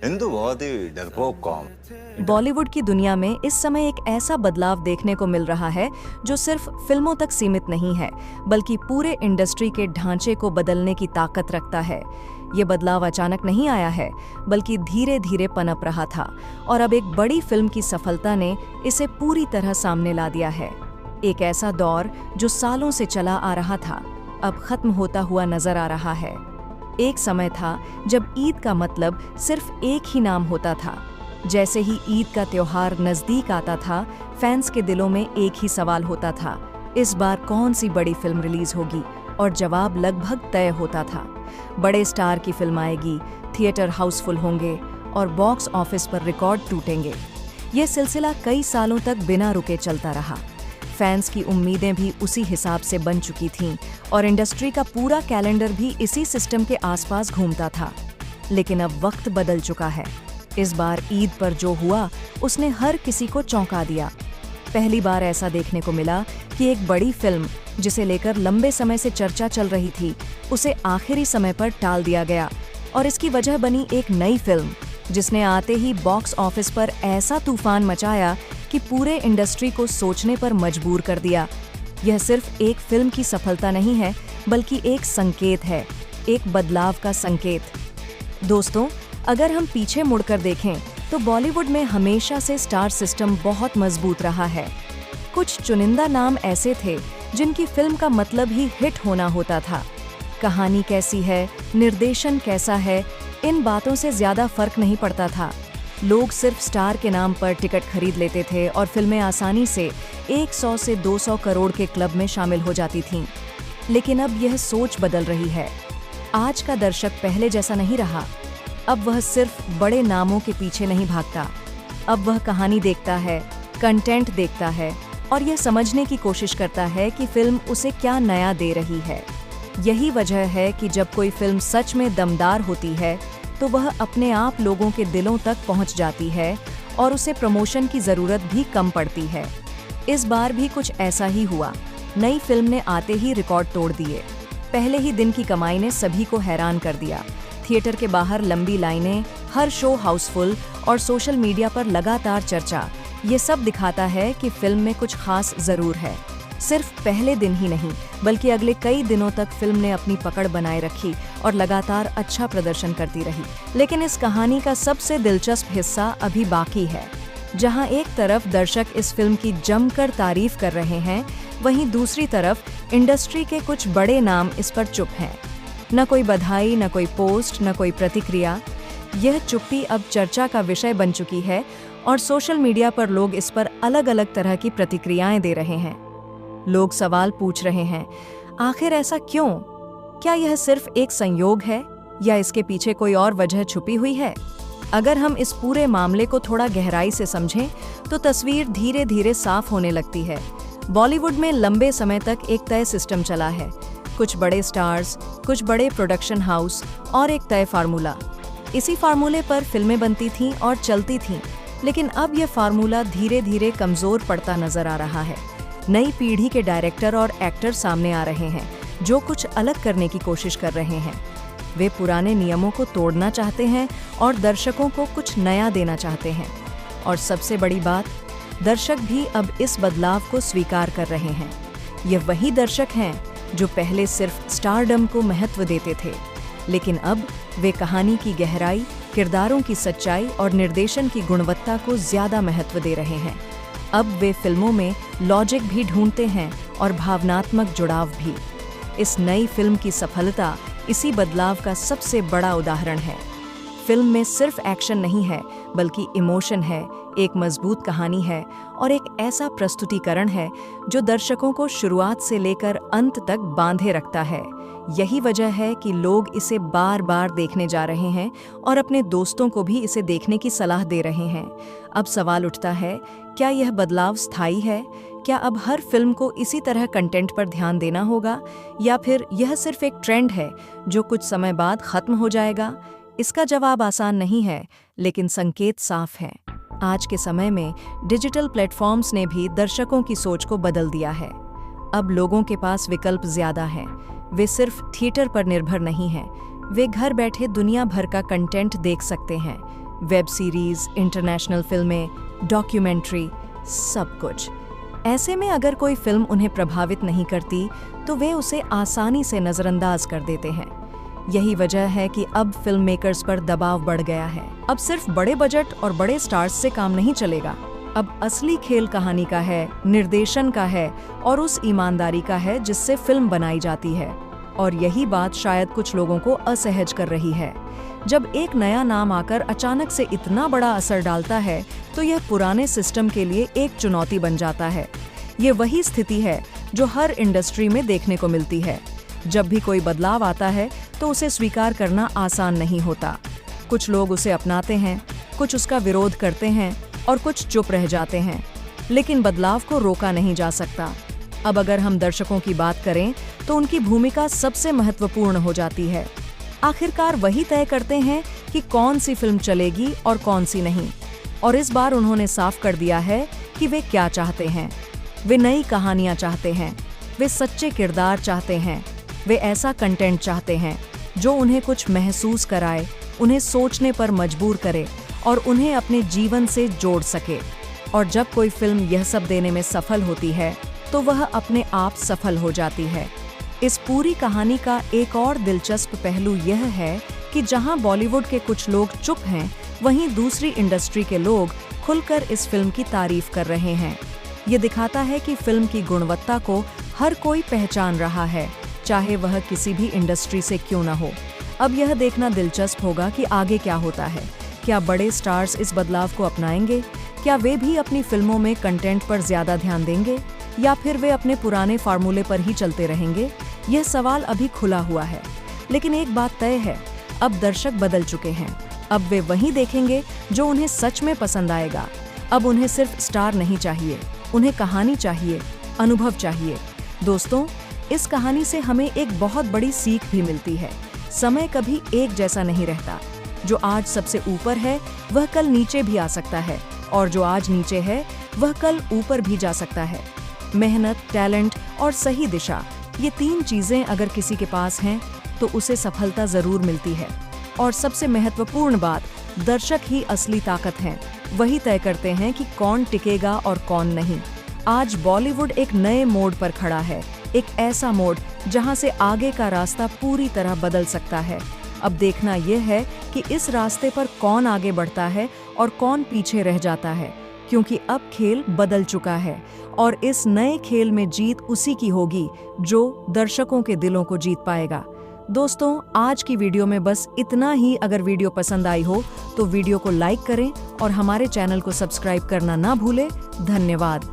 हिंदू बहुत ही डरपोक कौम। बॉलीवुड की दुनिया में इस समय एक ऐसा बदलाव देखने को मिल रहा है जो सिर्फ फिल्मों तक सीमित नहीं है, बल्कि पूरे इंडस्ट्री के ढांचे को बदलने की ताकत रखता है। ये बदलाव अचानक नहीं आया है, बल्कि धीरे धीरे पनप रहा था और अब एक बड़ी फिल्म की सफलता ने इसे पूरी तरह सामने ला दिया है। एक ऐसा दौर जो सालों से चला आ रहा था, अब खत्म होता हुआ नजर आ रहा है। एक समय था जब ईद का मतलब सिर्फ एक ही नाम होता था। जैसे ही ईद का त्योहार नजदीक आता था, फैंस के दिलों में एक ही सवाल होता था, इस बार कौन सी बड़ी फिल्म रिलीज होगी? और जवाब लगभग तय होता था। बड़े स्टार की फिल्म आएगी, थिएटर हाउसफुल होंगे और बॉक्स ऑफिस पर रिकॉर्ड टूटेंगे। यह सिलसिला कई सालों तक बिना रुके चलता रहा। फैंस की उम्मीदें भी उसी हिसाब से बन चुकी थीं और इंडस्ट्री का पूरा कैलेंडर भी इसी सिस्टम के आसपास घूमता था। लेकिन अब वक्त बदल चुका है। इस बार ईद पर जो हुआ उसने हर किसी को चौंका दिया। पहली बार ऐसा देखने को मिला कि एक बड़ी फिल्म जिसे लेकर लंबे समय से चर्चा चल रही थी, उसे आखिरी समय पर टाल दिया गया और इसकी वजह बनी एक नई फिल्म जिसने आते ही बॉक्स ऑफिस पर ऐसा तूफान मचाया कि पूरे इंडस्ट्री को सोचने पर मजबूर कर दिया। यह सिर्फ एक फिल्म की सफलता नहीं है, बल्कि एक संकेत है, एक बदलाव का संकेत। दोस्तों, अगर हम पीछे मुड़कर देखें तो बॉलीवुड में हमेशा से स्टार सिस्टम बहुत मजबूत रहा है। कुछ चुनिंदा नाम ऐसे थे जिनकी फिल्म का मतलब ही हिट होना होता था। कहानी कैसी है, निर्देशन कैसा है, इन बातों से ज्यादा फर्क नहीं पड़ता था। लोग सिर्फ स्टार के नाम पर टिकट खरीद लेते थे और फिल्में आसानी से 100 से 200 करोड़ के क्लब में शामिल हो जाती थीं। लेकिन अब यह सोच बदल रही है। आज का दर्शक पहले जैसा नहीं रहा। अब वह सिर्फ बड़े नामों के पीछे नहीं भागता। अब वह कहानी देखता है, कंटेंट देखता है और यह समझने की कोशिश करता है कि फिल्म उसे क्या नया दे रही है। यही वजह है कि जब कोई फिल्म सच में दमदार होती है तो वह अपने आप लोगों के दिलों तक पहुंच जाती है और उसे प्रमोशन की जरूरत भी कम पड़ती है। इस बार भी कुछ ऐसा ही हुआ। नई फिल्म ने आते ही रिकॉर्ड तोड़ दिए। पहले ही दिन की कमाई ने सभी को हैरान कर दिया। थिएटर के बाहर लंबी लाइनें, हर शो हाउसफुल और सोशल मीडिया पर लगातार चर्चा। ये सब दिखाता है कि फिल्म में कुछ खास जरूर है। सिर्फ पहले दिन ही नहीं, बल्कि अगले कई दिनों तक फिल्म ने अपनी पकड़ बनाए रखी और लगातार अच्छा प्रदर्शन करती रही। लेकिन इस कहानी का सबसे दिलचस्प हिस्सा अभी बाकी है। जहां एक तरफ दर्शक इस फिल्म की जमकर तारीफ कर रहे हैं, वहीं दूसरी तरफ इंडस्ट्री के कुछ बड़े नाम इस पर चुप हैं। न कोई बधाई, न कोई पोस्ट, न कोई प्रतिक्रिया। यह चुप्पी अब चर्चा का विषय बन चुकी है और सोशल मीडिया पर लोग इस पर अलग अलग तरह की प्रतिक्रियाएं दे रहे हैं। लोग सवाल पूछ रहे हैं, आखिर ऐसा क्यों? क्या यह सिर्फ एक संयोग है या इसके पीछे कोई और वजह छुपी हुई है? अगर हम इस पूरे मामले को थोड़ा गहराई से समझें तो तस्वीर धीरे धीरे साफ होने लगती है। बॉलीवुड में लंबे समय तक एक तय सिस्टम चला है। कुछ बड़े स्टार्स, कुछ बड़े प्रोडक्शन हाउस और एक तय फार्मूला। इसी फार्मूले पर फिल्में बनती थीं और चलती थीं। लेकिन अब यह फार्मूला धीरे धीरे कमजोर पड़ता नजर आ रहा है। नई पीढ़ी के डायरेक्टर और एक्टर सामने आ रहे हैं जो कुछ अलग करने की कोशिश कर रहे हैं। वे पुराने नियमों को तोड़ना चाहते हैं और दर्शकों को कुछ नया देना चाहते हैं। और सबसे बड़ी बात, दर्शक भी अब इस बदलाव को स्वीकार कर रहे हैं। ये वही दर्शक हैं जो पहले सिर्फ स्टारडम को महत्व देते थे, लेकिन अब वे कहानी की गहराई, किरदारों की सच्चाई और निर्देशन की गुणवत्ता को ज्यादा महत्व दे रहे हैं। अब वे फिल्मों में लॉजिक भी ढूंढते हैं और भावनात्मक जुड़ाव भी। इस नई फिल्म की सफलता इसी बदलाव का सबसे बड़ा उदाहरण है। फिल्म में सिर्फ एक्शन नहीं है, बल्कि इमोशन है, एक मजबूत कहानी है और एक ऐसा प्रस्तुतिकरण है जो दर्शकों को शुरुआत से लेकर अंत तक बांधे रखता है। यही वजह है कि लोग इसे बार बार देखने जा रहे हैं और अपने दोस्तों को भी इसे देखने की सलाह दे रहे हैं। अब सवाल उठता है, क्या यह बदलाव स्थायी है? क्या अब हर फिल्म को इसी तरह कंटेंट पर ध्यान देना होगा, या फिर यह सिर्फ एक ट्रेंड है जो कुछ समय बाद खत्म हो जाएगा? इसका जवाब आसान नहीं है, लेकिन संकेत साफ है। आज के समय में डिजिटल प्लेटफॉर्म्स ने भी दर्शकों की सोच को बदल दिया है। अब लोगों के पास विकल्प ज्यादा हैं। वे सिर्फ थिएटर पर निर्भर नहीं हैं। वे घर बैठे दुनिया भर का कंटेंट देख सकते हैं। वेब सीरीज, इंटरनेशनल फिल्में, डॉक्यूमेंट्री, सब कुछ। ऐसे में अगर कोई फिल्म उन्हें प्रभावित नहीं करती तो वे उसे आसानी से नजरअंदाज कर देते हैं। यही वजह है कि अब फिल्म मेकर्स पर दबाव बढ़ गया है। अब सिर्फ बड़े बजट और बड़े स्टार्स से काम नहीं चलेगा। अब असली खेल कहानी का है, निर्देशन का है और उस ईमानदारी का है जिससे फिल्म बनाई जाती है। और यही बात शायद कुछ लोगों को असहज कर रही है। जब एक नया नाम आकर अचानक से इतना बड़ा असर डालता है तो यह पुराने सिस्टम के लिए एक चुनौती बन जाता है। ये वही स्थिति है जो हर इंडस्ट्री में देखने को मिलती है। जब भी कोई बदलाव आता है तो उसे स्वीकार करना आसान नहीं होता। कुछ लोग उसे अपनाते हैं, कुछ उसका विरोध करते हैं और कुछ चुप रह जाते हैं। लेकिन बदलाव को रोका नहीं जा सकता। अब अगर हम दर्शकों की बात करें तो उनकी भूमिका सबसे महत्वपूर्ण हो जाती है। आखिरकार वही तय करते हैं कि कौन सी फिल्म चलेगी और कौन सी नहीं। और इस बार उन्होंने साफ कर दिया है कि वे क्या चाहते हैं। वे नई कहानियां चाहते हैं, वे सच्चे किरदार चाहते हैं, वे ऐसा कंटेंट चाहते हैं जो उन्हें कुछ महसूस कराए, उन्हें सोचने पर मजबूर करे और उन्हें अपने जीवन से जोड़ सके। और जब कोई फिल्म यह सब देने में सफल होती है तो वह अपने आप सफल हो जाती है। इस पूरी कहानी का एक और दिलचस्प पहलू यह है कि जहां बॉलीवुड के कुछ लोग चुप हैं, वहीं दूसरी इंडस्ट्री के लोग खुलकर इस फिल्म की तारीफ कर रहे हैं। ये दिखाता है कि फिल्म की गुणवत्ता को हर कोई पहचान रहा है, चाहे वह किसी भी इंडस्ट्री से क्यों न हो। अब यह देखना दिलचस्प होगा कि आगे क्या होता है। क्या बड़े स्टार्स इस बदलाव को अपनाएंगे? क्या वे भी अपनी फिल्मों में कंटेंट पर ज्यादा ध्यान देंगे या फिर वे अपने पुराने फार्मूले पर ही चलते रहेंगे? यह सवाल अभी खुला हुआ है। लेकिन एक बात तय है, अब दर्शक बदल चुके हैं। अब वे वही देखेंगे जो उन्हें सच में पसंद आएगा। अब उन्हें सिर्फ स्टार नहीं चाहिए, उन्हें कहानी चाहिए, अनुभव चाहिए। दोस्तों, इस कहानी से हमें एक बहुत बड़ी सीख भी मिलती है। समय कभी एक जैसा नहीं रहता। जो आज सबसे ऊपर है वह कल नीचे भी आ सकता है और जो आज नीचे है वह कल ऊपर भी जा सकता है। मेहनत, टैलेंट और सही दिशा, ये तीन चीजें अगर किसी के पास हैं तो उसे सफलता जरूर मिलती है। और सबसे महत्वपूर्ण बात, दर्शक ही असली ताकत हैं। वही तय करते हैं कि कौन टिकेगा और कौन नहीं। आज बॉलीवुड एक नए मोड़ पर खड़ा है, एक ऐसा मोड़ जहां से आगे का रास्ता पूरी तरह बदल सकता है। अब देखना यह है कि इस रास्ते पर कौन आगे बढ़ता है और कौन पीछे रह जाता है, क्योंकि अब खेल बदल चुका है और इस नए खेल में जीत उसी की होगी जो दर्शकों के दिलों को जीत पाएगा। दोस्तों, आज की वीडियो में बस इतना ही। अगर वीडियो पसंद आई हो तो वीडियो को लाइक करें और हमारे चैनल को सब्सक्राइब करना ना भूलें। धन्यवाद।